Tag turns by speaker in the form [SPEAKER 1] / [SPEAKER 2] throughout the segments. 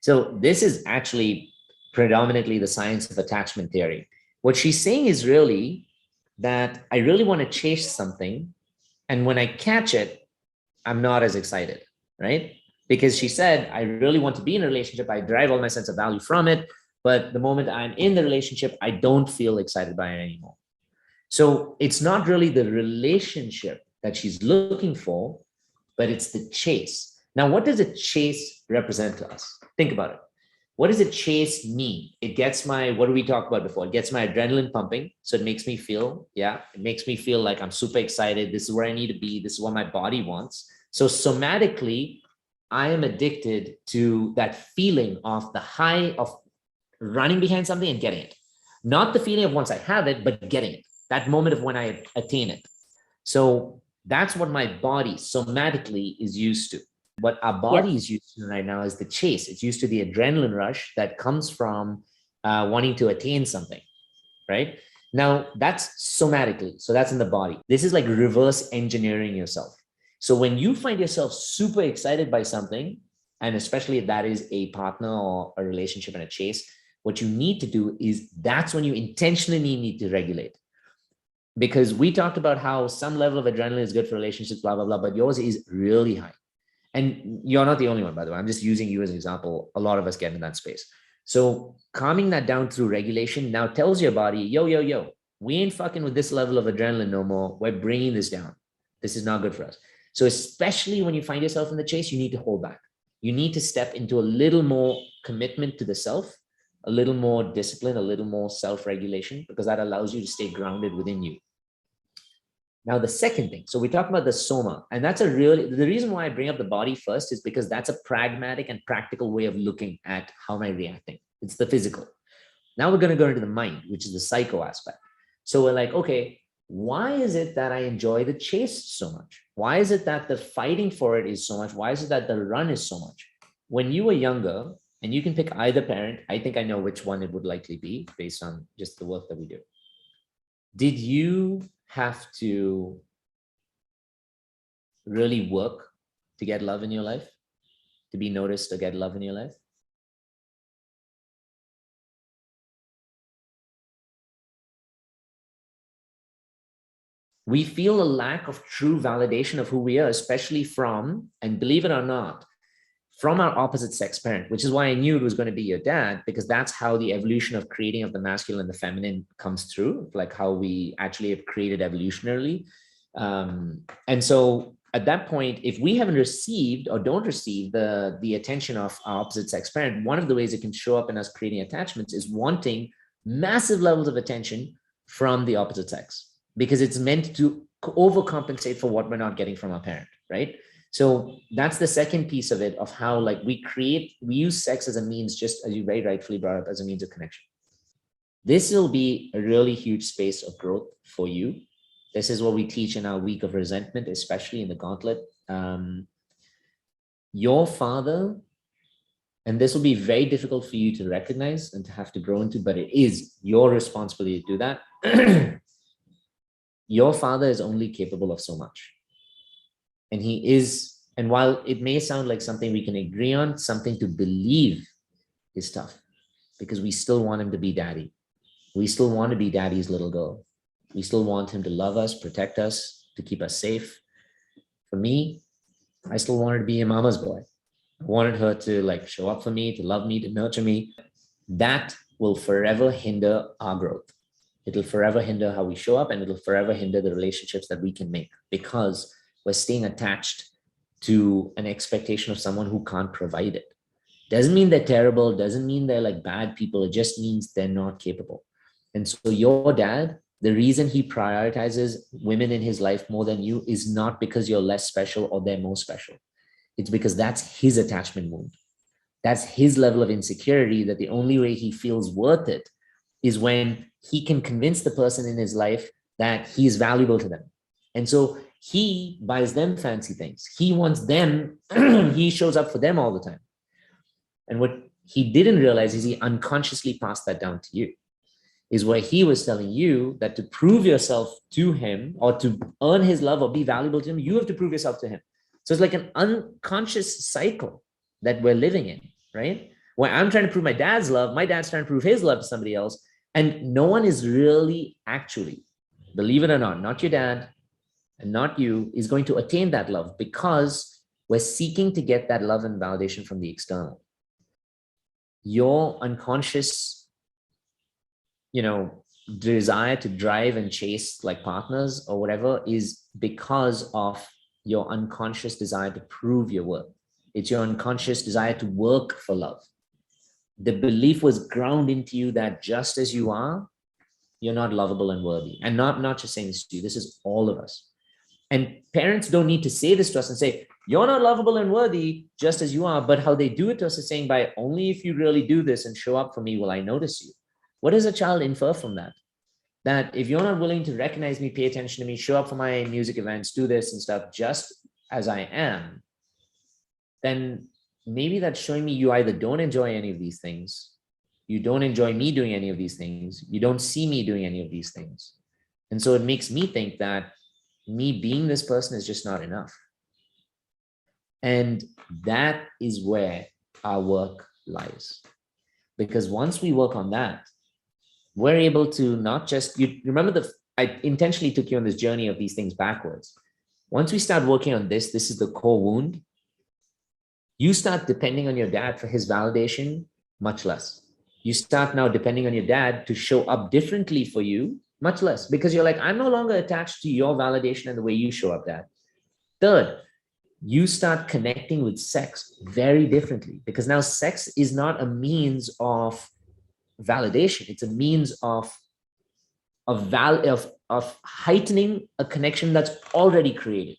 [SPEAKER 1] So this is actually predominantly the science of attachment theory. What she's saying is really that I really want to chase something. And when I catch it, I'm not as excited, right? Because she said, I really want to be in a relationship. I derive all my sense of value from it. But the moment I'm in the relationship, I don't feel excited by it anymore. So it's not really the relationship that she's looking for, but it's the chase. Now, what does a chase represent to us? Think about it. What does a chase mean? It gets my, what did we talk about before? It gets my adrenaline pumping. So it makes me feel, yeah, it makes me feel like I'm super excited. This is where I need to be. This is what my body wants. So somatically, I am addicted to that feeling of the high of running behind something and getting it. Not the feeling of once I have it, but getting it. That moment of when I attain it. So that's what my body somatically is used to. What our body is used to right now is the chase. It's used to the adrenaline rush that comes from wanting to attain something, right? Now, that's somatically. So that's in the body. This is like reverse engineering yourself. So when you find yourself super excited by something, and especially if that is a partner or a relationship and a chase, what you need to do is that's when you intentionally need to regulate. Because we talked about how some level of adrenaline is good for relationships, blah, blah, blah, but yours is really high. And you're not the only one, by the way. I'm just using you as an example. A lot of us get in that space. So calming that down through regulation now tells your body, yo, yo, yo, we ain't fucking with this level of adrenaline no more. We're bringing this down. This is not good for us. So especially when you find yourself in the chase, you need to hold back. You need to step into a little more commitment to the self, a little more discipline, a little more self-regulation, because that allows you to stay grounded within you. Now, the second thing, so we talked about the soma, and that's the reason why I bring up the body first is because that's a pragmatic and practical way of looking at how am I reacting. It's the physical. Now we're going to go into the mind, which is the psycho aspect. So we're like, okay, why is it that I enjoy the chase so much? Why is it that the fighting for it is so much? Why is it that the run is so much? When you were younger, and you can pick either parent, I think I know which one it would likely be based on just the work that we do. Did you have to really work to get love in your life, to be noticed, to get love in your life? We feel a lack of true validation of who we are, especially from, and believe it or not, from our opposite sex parent, which is why I knew it was going to be your dad, because that's how the evolution of creating of the masculine and the feminine comes through, like how we actually have created evolutionarily. And so at that point, if we haven't received or don't receive the attention of our opposite sex parent, one of the ways it can show up in us creating attachments is wanting massive levels of attention from the opposite sex, because it's meant to overcompensate for what we're not getting from our parent, right? So that's the second piece of it, of how like we use sex as a means, just as you very rightfully brought up, as a means of connection. This will be a really huge space of growth for you. This is what we teach in our week of resentment, especially in the gauntlet. Your father, and this will be very difficult for you to recognize and to have to grow into, but it is your responsibility to do that. Your father is only capable of so much. And he is, and while it may sound like something we can agree on, something to believe is tough, because we still want him to be daddy. We still want to be daddy's little girl. We still want him to love us, protect us, to keep us safe. For me, I still wanted to be a mama's boy. I wanted her to like show up for me, to love me, to nurture me. That will forever hinder our growth. It'll forever hinder how we show up, and it'll forever hinder the relationships that we can make, because we're staying attached to an expectation of someone who can't provide it. Doesn't mean they're terrible, doesn't mean they're like bad people. It just means they're not capable. And so your dad, the reason he prioritizes women in his life more than you is not because you're less special or they're more special. It's because that's his attachment wound. That's his level of insecurity, that the only way he feels worth it is when he can convince the person in his life that he is valuable to them. And so he buys them fancy things. He wants them, he shows up for them all the time. And what he didn't realize is he unconsciously passed that down to you, is where he was telling you that to prove yourself to him, or to earn his love or be valuable to him, you have to prove yourself to him. So it's like an unconscious cycle that we're living in, right? When I'm trying to prove my dad's love, my dad's trying to prove his love to somebody else. And no one is really actually, believe it or not your dad and not you is going to attain that love, because we're seeking to get that love and validation from the external. Your unconscious, desire to drive and chase like partners or whatever is because of your unconscious desire to prove your worth. It's your unconscious desire to work for love. The belief was ground into you that just as you are, you're not lovable and worthy. And not just saying this to you, this is all of us. And parents don't need to say this to us and say, you're not lovable and worthy just as you are. But how they do it to us is saying, by only if you really do this and show up for me, will I notice you. What does a child infer from that? That if you're not willing to recognize me, pay attention to me, show up for my music events, do this and stuff just as I am, then maybe that's showing me you either don't enjoy any of these things, you don't enjoy me doing any of these things, you don't see me doing any of these things. And so it makes me think that me being this person is just not enough. And that is where our work lies. Because once we work on that, we're able to not just, you remember I intentionally took you on this journey of these things backwards. Once we start working on this is the core wound. You start depending on your dad for his validation much less. You start now depending on your dad to show up differently for you much less, because you're like, I'm no longer attached to your validation and the way you show up, dad. Third, you start connecting with sex very differently, because now sex is not a means of validation. It's a means of heightening a connection that's already created.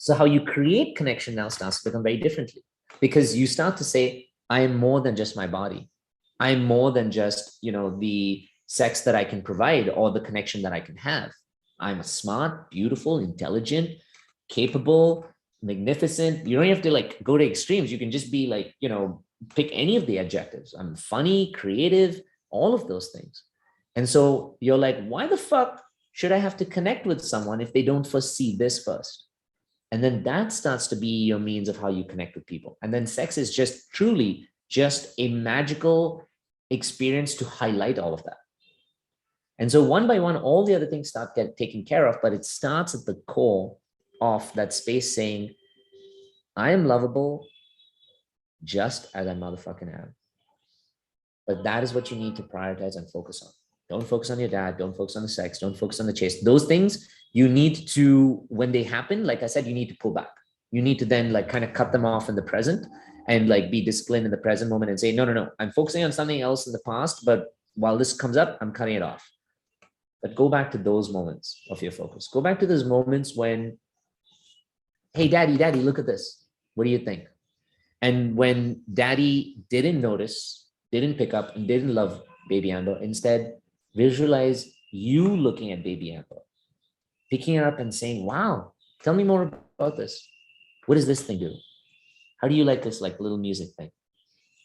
[SPEAKER 1] So how you create connection now starts to become very differently, because you start to say, I am more than just my body. I'm more than just, the sex that I can provide or the connection that I can have. I'm a smart, beautiful, intelligent, capable, magnificent. You don't have to go to extremes. You can just be pick any of the adjectives. I'm funny, creative, all of those things. And so you're like, why the fuck should I have to connect with someone if they don't first see this first? And then that starts to be your means of how you connect with people. And then sex is just truly just a magical experience to highlight all of that. And so one by one, all the other things start get taken care of, but it starts at the core of that space saying, I am lovable just as I motherfucking am. But that is what you need to prioritize and focus on. Don't focus on your dad. Don't focus on the sex. Don't focus on the chase. Those things you need to, when they happen, like I said, you need to pull back. You need to then kind of cut them off in the present and be disciplined in the present moment and say, no, I'm focusing on something else in the past, but while this comes up, I'm cutting it off. But go back to those moments of your focus. Go back to those moments when, hey, daddy, look at this. What do you think? And when daddy didn't notice, didn't pick up, and didn't love baby Amber, instead visualize you looking at baby Amber, picking her up and saying, wow, tell me more about this. What does this thing do? How do you like this little music thing?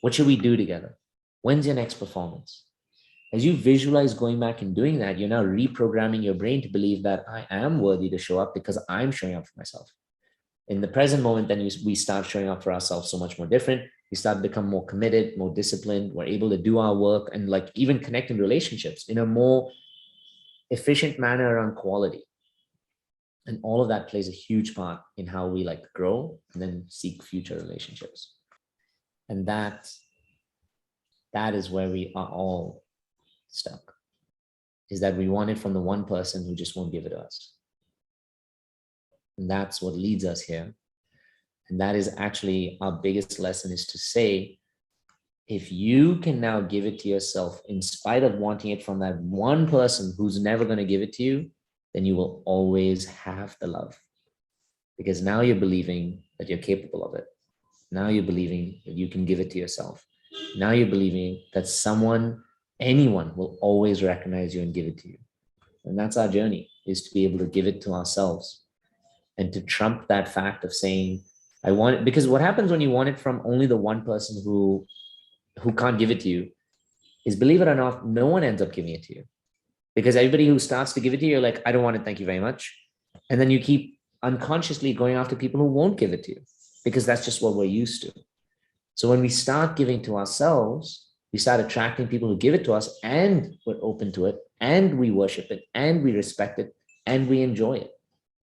[SPEAKER 1] What should we do together? When's your next performance? As you visualize going back and doing that, you're now reprogramming your brain to believe that I am worthy to show up because I'm showing up for myself. In the present moment, then we start showing up for ourselves so much more different. We start to become more committed, more disciplined. We're able to do our work and even connect in relationships in a more efficient manner around quality. And all of that plays a huge part in how we grow and then seek future relationships. And that is where we are all stuck, is that we want it from the one person who just won't give it to us. And that's what leads us here. And that is actually our biggest lesson, is to say, if you can now give it to yourself in spite of wanting it from that one person who's never going to give it to you, then you will always have the love. Because now you're believing that you're capable of it. Now you're believing that you can give it to yourself. Now you're believing that anyone will always recognize you and give it to you. And that's our journey, is to be able to give it to ourselves and to trump that fact of saying, I want it. Because what happens when you want it from only the one person who can't give it to you is, believe it or not, no one ends up giving it to you. Because everybody who starts to give it to you, you're like, I don't want it, thank you very much. And then you keep unconsciously going after people who won't give it to you, because that's just what we're used to. So when we start giving to ourselves, we start attracting people who give it to us, and we're open to it, and we worship it, and we respect it, and we enjoy it.